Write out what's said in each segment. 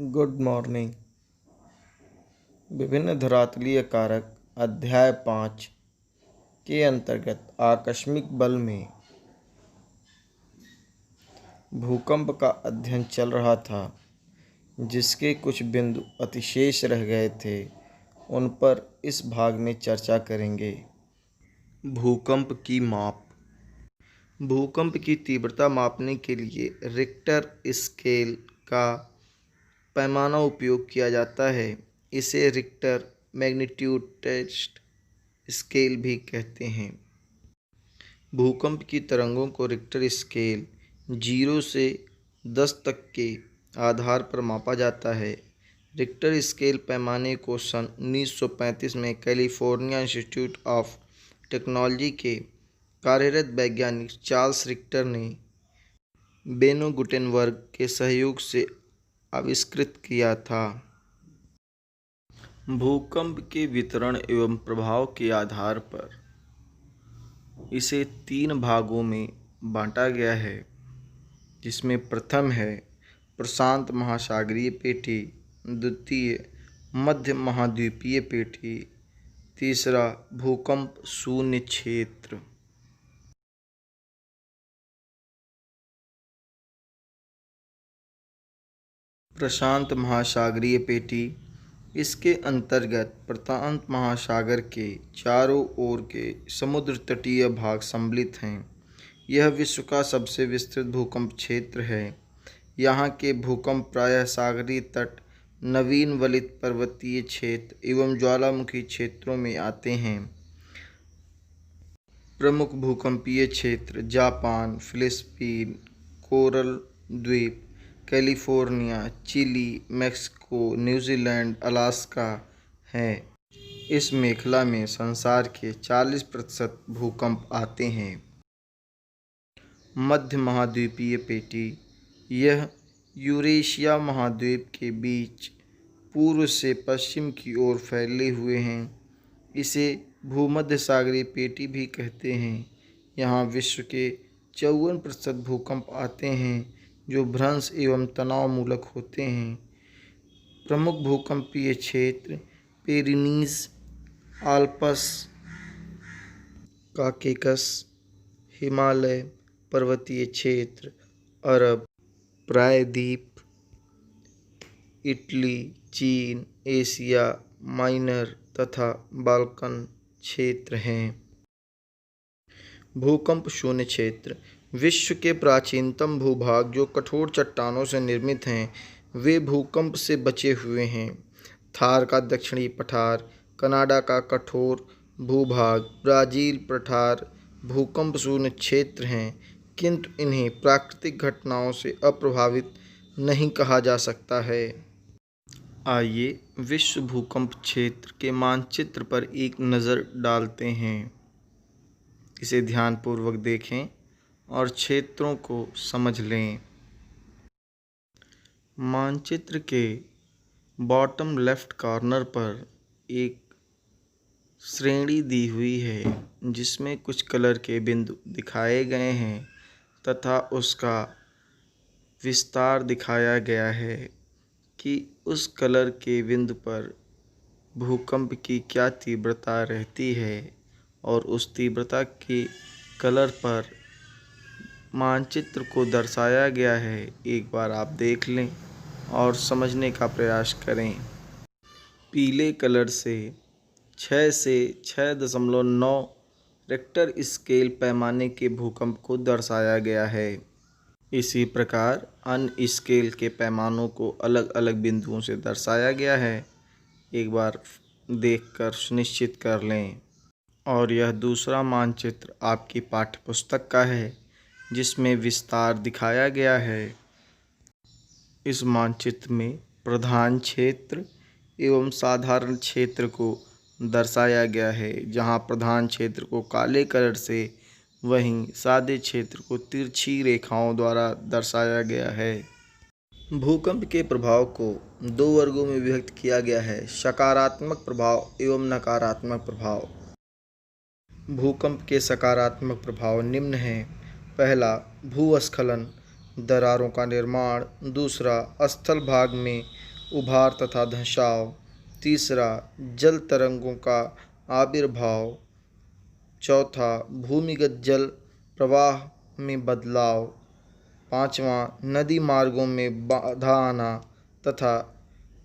Good morning. विभिन्न धरातलीय कारक अध्याय 5 के अंतर्गत आकस्मिक बल में भूकंप का अध्ययन चल रहा था, जिसके कुछ बिंदु अतिशेष रह गए थे। उन पर इस भाग में चर्चा करेंगे। भूकंप की माप। भूकंप की तीव्रता मापने के लिए रिक्टर स्केल का पैमाना उपयोग किया जाता है। इसे रिक्टर मैग्नीट्यूड टेस्ट स्केल भी कहते हैं। भूकंप की तरंगों को रिक्टर स्केल 0 से 10 तक के आधार पर मापा जाता है। रिक्टर स्केल पैमाने को सन 1935 में कैलिफोर्निया इंस्टीट्यूट ऑफ टेक्नोलॉजी के कार्यरत वैज्ञानिक चार्ल्स रिक्टर ने बेनो गुटेनबर्ग के सहयोग से आविष्कृत किया था। भूकंप के वितरण एवं प्रभाव के आधार पर इसे 3 भागों में बांटा गया है, जिसमें प्रथम है प्रशांत महासागरीय पेटी, द्वितीय मध्य महाद्वीपीय पेटी, तीसरा भूकंप शून्य क्षेत्र। प्रशांत महासागरीय पेटी। इसके अंतर्गत प्रशांत महासागर के चारों ओर के समुद्र तटीय भाग सम्मिलित हैं। यह विश्व का सबसे विस्तृत भूकंप क्षेत्र है। यहाँ के भूकंप प्रायः सागरीय तट, नवीन वलित पर्वतीय क्षेत्र एवं ज्वालामुखी क्षेत्रों में आते हैं। प्रमुख भूकंपीय क्षेत्र जापान, फिलीपींस, कोरल द्वीप, California, Chile, Mexico, New Zealand, Alaska हैं। इस मेखला में संसार के 40% भूकंप आते हैं। मध्य महाद्वीपीय पेटी। यह यूरेशिया महाद्वीप के बीच पूर्व से पश्चिम की ओर फैले हुए हैं। इसे भूमध्य सागरीय पेटी भी कहते हैं। यहाँ विश्व के 54% भूकंप आते हैं, जो भ्रंश एवं तनाव मूलक होते हैं। प्रमुख भूकंपीय क्षेत्र पेरिनीज, आल्प्स, काकेकस, हिमालय पर्वतीय क्षेत्र, अरब प्रायद्वीप, इटली, चीन, एशिया माइनर तथा बाल्कन क्षेत्र हैं। भूकंप शून्य क्षेत्र। विश्व के प्राचीनतम भूभाग जो कठोर चट्टानों से निर्मित हैं, वे भूकंप से बचे हुए हैं। थार का दक्षिणी पठार, कनाडा का कठोर भूभाग, ब्राज़ील पठार भूकंप शून्य क्षेत्र हैं, किंतु इन्हें प्राकृतिक घटनाओं से अप्रभावित नहीं कहा जा सकता है। आइए विश्व भूकंप क्षेत्र के मानचित्र पर एक नज़र डालते हैं। इसे ध्यानपूर्वक देखें और क्षेत्रों को समझ लें। मानचित्र के बॉटम लेफ्ट कॉर्नर पर एक श्रेणी दी हुई है, जिसमें कुछ कलर के बिंदु दिखाए गए हैं तथा उसका विस्तार दिखाया गया है कि उस कलर के बिंदु पर भूकंप की क्या तीव्रता रहती है, और उस तीव्रता के कलर पर मानचित्र को दर्शाया गया है। एक बार आप देख लें और समझने का प्रयास करें। पीले कलर से 6 से 6.9 रिक्टर स्केल पैमाने के भूकंप को दर्शाया गया है। इसी प्रकार अन्य स्केल के पैमानों को अलग अलग बिंदुओं से दर्शाया गया है। एक बार देखकर सुनिश्चित कर लें। और यह दूसरा मानचित्र आपकी पाठ्यपुस्तक का है, जिसमें विस्तार दिखाया गया है। इस मानचित्र में प्रधान क्षेत्र एवं साधारण क्षेत्र को दर्शाया गया है। जहां प्रधान क्षेत्र को काले कलर से, वहीं सादे क्षेत्र को तिरछी रेखाओं द्वारा दर्शाया गया है। भूकंप के प्रभाव को 2 वर्गों में विभक्त किया गया है, सकारात्मक प्रभाव एवं नकारात्मक प्रभाव। भूकंप के सकारात्मक प्रभाव निम्न हैं। पहला, भूस्खलन, दरारों का निर्माण। दूसरा, स्थल भाग में उभार तथा धंसाव। तीसरा, जल तरंगों का आविर्भाव। चौथा, भूमिगत जल प्रवाह में बदलाव। पाँचवा, नदी मार्गों में बाधा आना तथा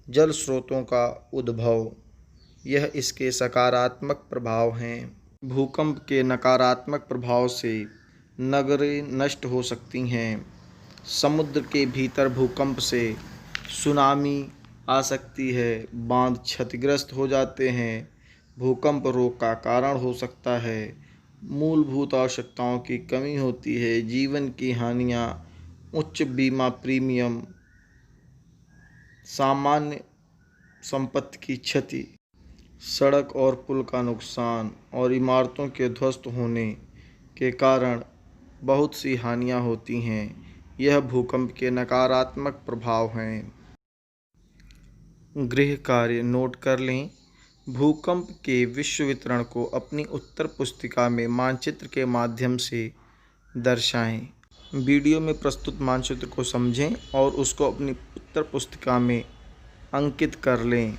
जल स्रोतों का उद्भव। यह इसके सकारात्मक प्रभाव हैं। भूकंप के नकारात्मक प्रभाव से नगरें नष्ट हो सकती हैं। समुद्र के भीतर भूकंप से सुनामी आ सकती है, बांध क्षतिग्रस्त हो जाते हैं, भूकंप रोग का कारण हो सकता है, मूलभूत आवश्यकताओं की कमी होती है, जीवन की हानियाँ, उच्च बीमा प्रीमियम, सामान्य संपत्ति की क्षति, सड़क और पुल का नुकसान और इमारतों के ध्वस्त होने के कारण बहुत सी हानियाँ होती हैं। यह भूकंप के नकारात्मक प्रभाव हैं। गृह कार्य नोट कर लें। भूकंप के विश्व वितरण को अपनी उत्तर पुस्तिका में मानचित्र के माध्यम से दर्शाएं। वीडियो में प्रस्तुत मानचित्र को समझें और उसको अपनी उत्तर पुस्तिका में अंकित कर लें।